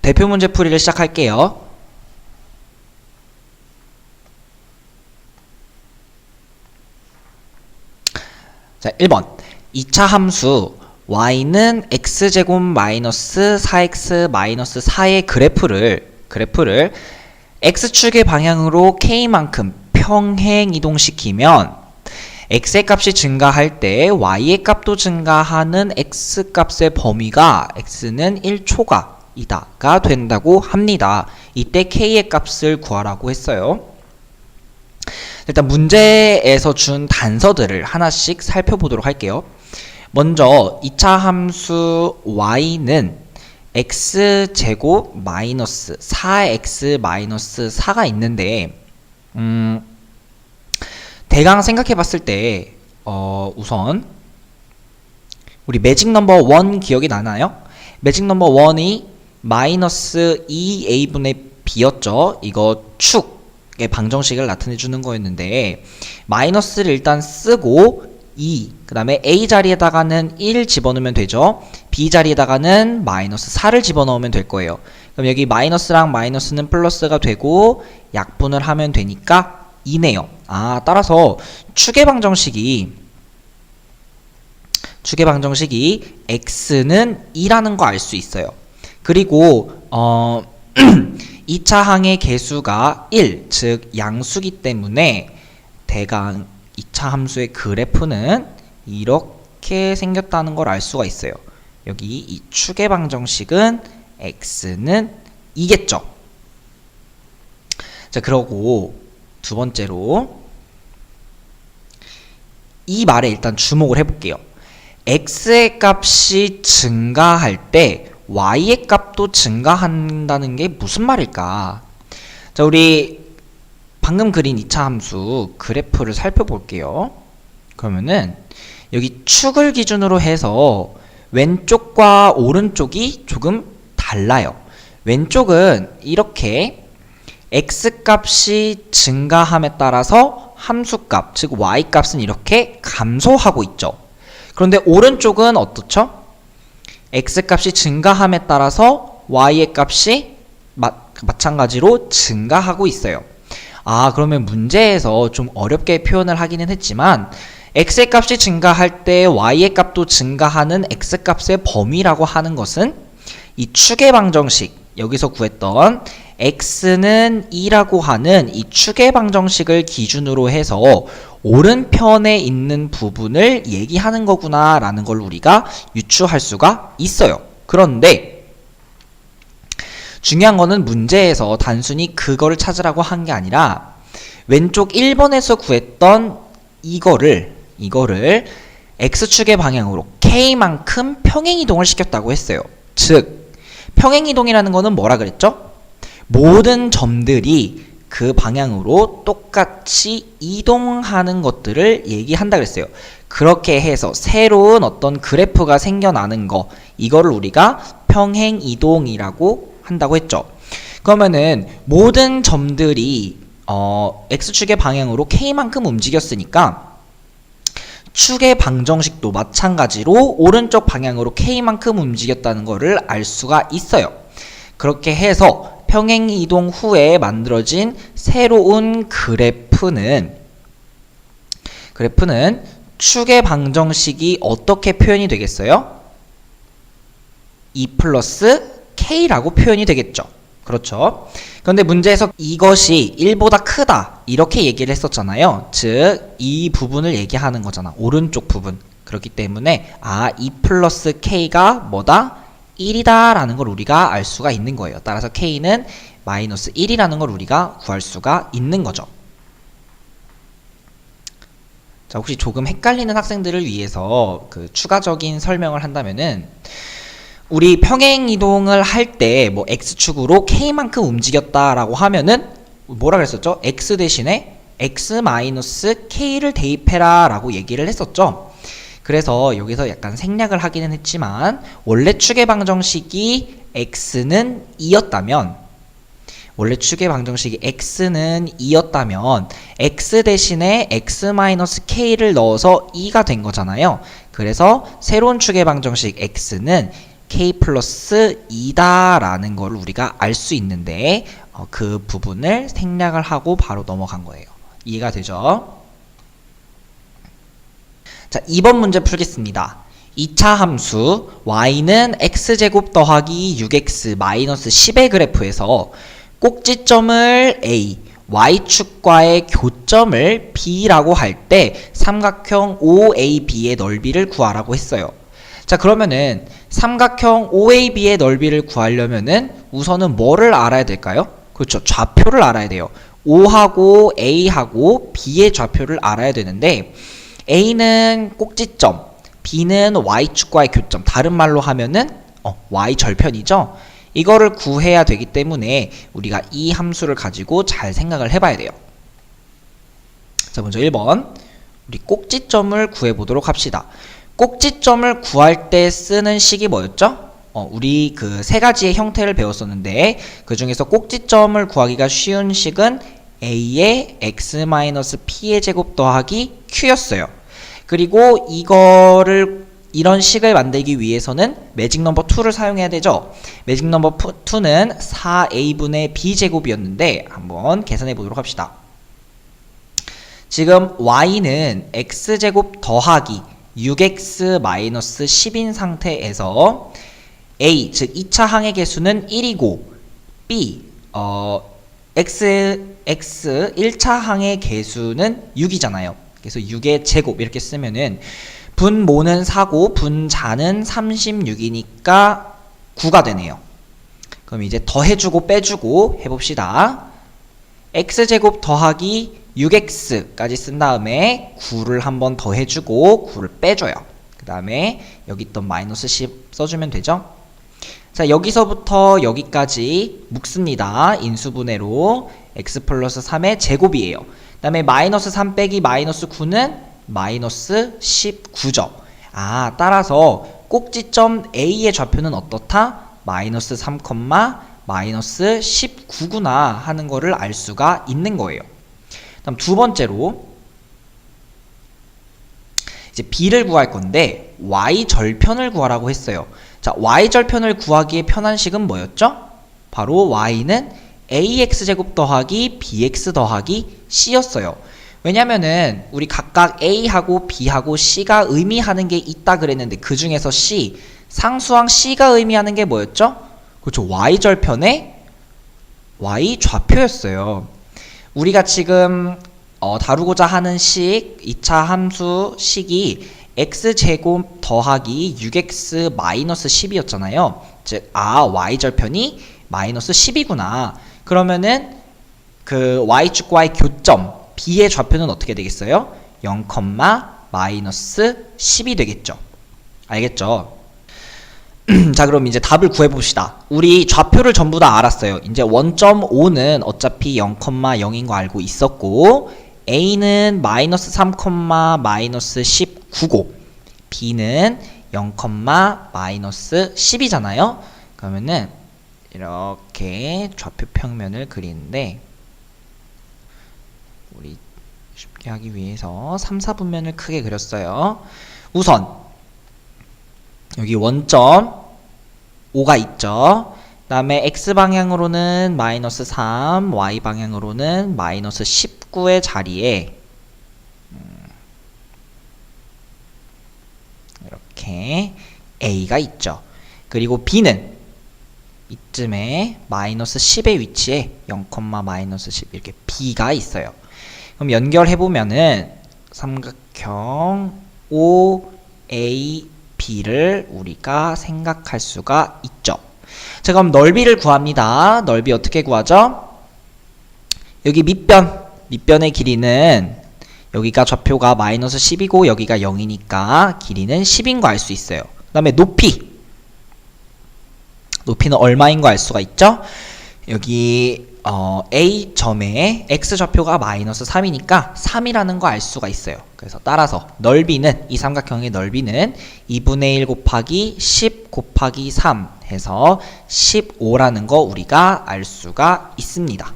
대표 문제 풀이를 시작할게요. 자, 1번. 2차 함수 y는 x제곱 마이너스 4x 마이너스 4의 그래프를 x축의 방향으로 k만큼 평행 이동시키면 x의 값이 증가할 때 y의 값도 증가하는 x값의 범위가 x는 1초가 이다가 된다고 합니다. 이때 k의 값을 구하라고 했어요. 일단 문제에서 준 단서들을 하나씩 살펴보도록 할게요. 먼저 2차 함수 y는 x제곱 마이너스 4x 마이너스 4가 있는데 대강 생각해 봤을 때 우선 우리 매직 넘버 1 기억이 나나요? 매직 넘버 1이 마이너스 2a분의 b였죠. 이거 축의 방정식을 나타내 주는 거였는데 마이너스를 일단 쓰고 2, 그 다음에 a 자리에다가는 1 집어넣으면 되죠. b 자리에다가는 마이너스 4를 집어넣으면 될 거예요. 그럼 여기 마이너스랑 마이너스는 플러스가 되고 약분을 하면 되니까 2네요. 따라서 축의 방정식이 x는 2라는 거 알 수 있어요. 그리고 2차 항의 개수가 1, 즉 양수기 때문에 대강 2차 함수의 그래프는 이렇게 생겼다는 걸 알 수가 있어요. 여기 이 축의 방정식은 x는 2겠죠. 자, 그러고 두 번째로 이 말에 일단 주목을 해볼게요. x의 값이 증가할 때 y의 값도 증가한다는 게 무슨 말일까? 자, 우리 방금 그린 2차 함수 그래프를 살펴볼게요. 그러면은 여기 축을 기준으로 해서 왼쪽과 오른쪽이 조금 달라요. 왼쪽은 이렇게 x값이 증가함에 따라서 함수값, 즉 y값은 이렇게 감소하고 있죠. 그런데 오른쪽은 어떻죠? x값이 증가함에 따라서 y의 값이 마찬가지로 증가하고 있어요. 그러면 문제에서 좀 어렵게 표현을 하기는 했지만 x의 값이 증가할 때 y의 값도 증가하는 x값의 범위라고 하는 것은 이 축의 방정식, 여기서 구했던 x는 2라고 하는 이 축의 방정식을 기준으로 해서 오른편에 있는 부분을 얘기하는 거구나 라는 걸 우리가 유추할 수가 있어요. 그런데 중요한 거는 문제에서 단순히 그거를 찾으라고 한 게 아니라 왼쪽 1번에서 구했던 이거를 x축의 방향으로 k만큼 평행이동을 시켰다고 했어요. 즉 평행이동이라는 거는 뭐라 그랬죠? 모든 점들이 그 방향으로 똑같이 이동하는 것들을 얘기한다 그랬어요. 그렇게 해서 새로운 어떤 그래프가 생겨나는 거, 이거를 우리가 평행이동이라고 한다고 했죠. 그러면은 모든 점들이 x축의 방향으로 k만큼 움직였으니까 축의 방정식도 마찬가지로 오른쪽 방향으로 k만큼 움직였다는 것을 알 수가 있어요. 그렇게 해서 평행이동 후에 만들어진 새로운 그래프는 축의 방정식이 어떻게 표현이 되겠어요? 2 플러스 k라고 표현이 되겠죠. 그렇죠. 그런데 문제에서 이것이 1보다 크다 이렇게 얘기를 했었잖아요. 즉 이 부분을 얘기하는 거잖아. 오른쪽 부분. 그렇기 때문에 2 플러스 k가 뭐다? 1이다 라는 걸 우리가 알 수가 있는 거예요. 따라서 k는 마이너스 1이라는 걸 우리가 구할 수가 있는 거죠. 자, 혹시 조금 헷갈리는 학생들을 위해서 그 추가적인 설명을 한다면은 우리 평행이동을 할 때 뭐 x축으로 k만큼 움직였다라고 하면은 뭐라 그랬었죠? x 대신에 x-k를 대입해라 라고 얘기를 했었죠. 그래서 여기서 약간 생략을 하기는 했지만 원래 축의 방정식이 x는 2였다면 x 대신에 x-k를 넣어서 2가 된 거잖아요. 그래서 새로운 축의 방정식 x는 k 플러스 2다 라는 걸 우리가 알 수 있는데 그 부분을 생략을 하고 바로 넘어간 거예요. 이해가 되죠? 자, 2번 문제 풀겠습니다. 2차 함수 y는 x제곱 더하기 6x 마이너스 10의 그래프에서 꼭지점을 a, y축과의 교점을 b라고 할 때 삼각형 OAB의 넓이를 구하라고 했어요. 자, 그러면은 삼각형 OAB의 넓이를 구하려면은 우선은 뭐를 알아야 될까요? 그렇죠. 좌표를 알아야 돼요. O하고 A하고 B의 좌표를 알아야 되는데 A는 꼭지점, B는 Y축과의 교점, 다른 말로 하면은 Y절편이죠. 이거를 구해야 되기 때문에 우리가 이 함수를 가지고 잘 생각을 해봐야 돼요. 자, 먼저 1번 우리 꼭지점을 구해보도록 합시다. 꼭지점을 구할 때 쓰는 식이 뭐였죠? 우리 그 세 가지의 형태를 배웠었는데 그 중에서 꼭지점을 구하기가 쉬운 식은 a의 x-p의 제곱 더하기 q였어요. 그리고 이런 식을 만들기 위해서는 매직 넘버 2를 사용해야 되죠. 매직 넘버 2는 4a분의 b제곱이었는데 한번 계산해 보도록 합시다. 지금 y는 x제곱 더하기 6x-10인 상태에서 a, 즉 2차 항의 개수는 1이고 b, x 1차 항의 개수는 6이잖아요. 그래서 6의 제곱 이렇게 쓰면은 분모는 4고 분자는 36이니까 9가 되네요. 그럼 이제 더해주고 빼주고 해봅시다. x제곱 더하기 6x까지 쓴 다음에 9를 한번 더해주고 9를 빼줘요. 그 다음에 여기 있던 마이너스 10 써주면 되죠. 자, 여기서부터 여기까지 묶습니다. 인수분해로 x 플러스 3의 제곱이에요. 그 다음에 마이너스 3 빼기 마이너스 9는 마이너스 19죠. 따라서 꼭지점 A의 좌표는 어떻다? 마이너스 3, 마이너스 19구나 하는 거를 알 수가 있는 거예요. 다음 두 번째로 이제 B를 구할 건데 Y절편을 구하라고 했어요. 자, Y절편을 구하기에 편한 식은 뭐였죠? 바로 Y는 AX제곱 더하기 BX 더하기 C였어요. 왜냐면은 우리 각각 A하고 B하고 C가 의미하는 게 있다 그랬는데 그 중에서 C, 상수항 C가 의미하는 게 뭐였죠? 그렇죠. Y절편의 Y좌표였어요. 우리가 지금 다루고자 하는 식, 2차 함수 식이 x제곱 더하기 6x 마이너스 10이었잖아요. 즉, y절편이 마이너스 10이구나. 그러면은 그 y축과의 교점, b의 좌표는 어떻게 되겠어요? 0, 마이너스 10이 되겠죠. 알겠죠? 자, 그럼 이제 답을 구해봅시다. 우리 좌표를 전부 다 알았어요. 이제 1.5는 어차피 0,0인 거 알고 있었고 A는 마이너스 3, 마이너스 19고 B는 0, 마이너스 10이잖아요. 그러면은 이렇게 좌표 평면을 그리는데 우리 쉽게 하기 위해서 3, 4분면을 크게 그렸어요. 우선 여기 원점 5가 있죠. 그 다음에 x방향으로는 마이너스 3, y방향으로는 마이너스 19의 자리에 이렇게 a가 있죠. 그리고 b는 이쯤에 마이너스 10의 위치에 0, 마이너스 10 이렇게 b가 있어요. 그럼 연결해보면은 삼각형 OAB를 우리가 생각할 수가 있죠. 자, 그럼 넓이를 구합니다. 넓이 어떻게 구하죠? 여기 밑변의 길이는 여기가 좌표가 마이너스 10이고 여기가 0이니까 길이는 10인 거 알 수 있어요. 그 다음에 높이는 얼마인 거 알 수가 있죠? 여기 A점에 X좌표가 마이너스 3이니까 3이라는 거 알 수가 있어요. 그래서 따라서 넓이는, 이 삼각형의 넓이는 2분의 1 곱하기 10 곱하기 3 해서 15라는 거 우리가 알 수가 있습니다.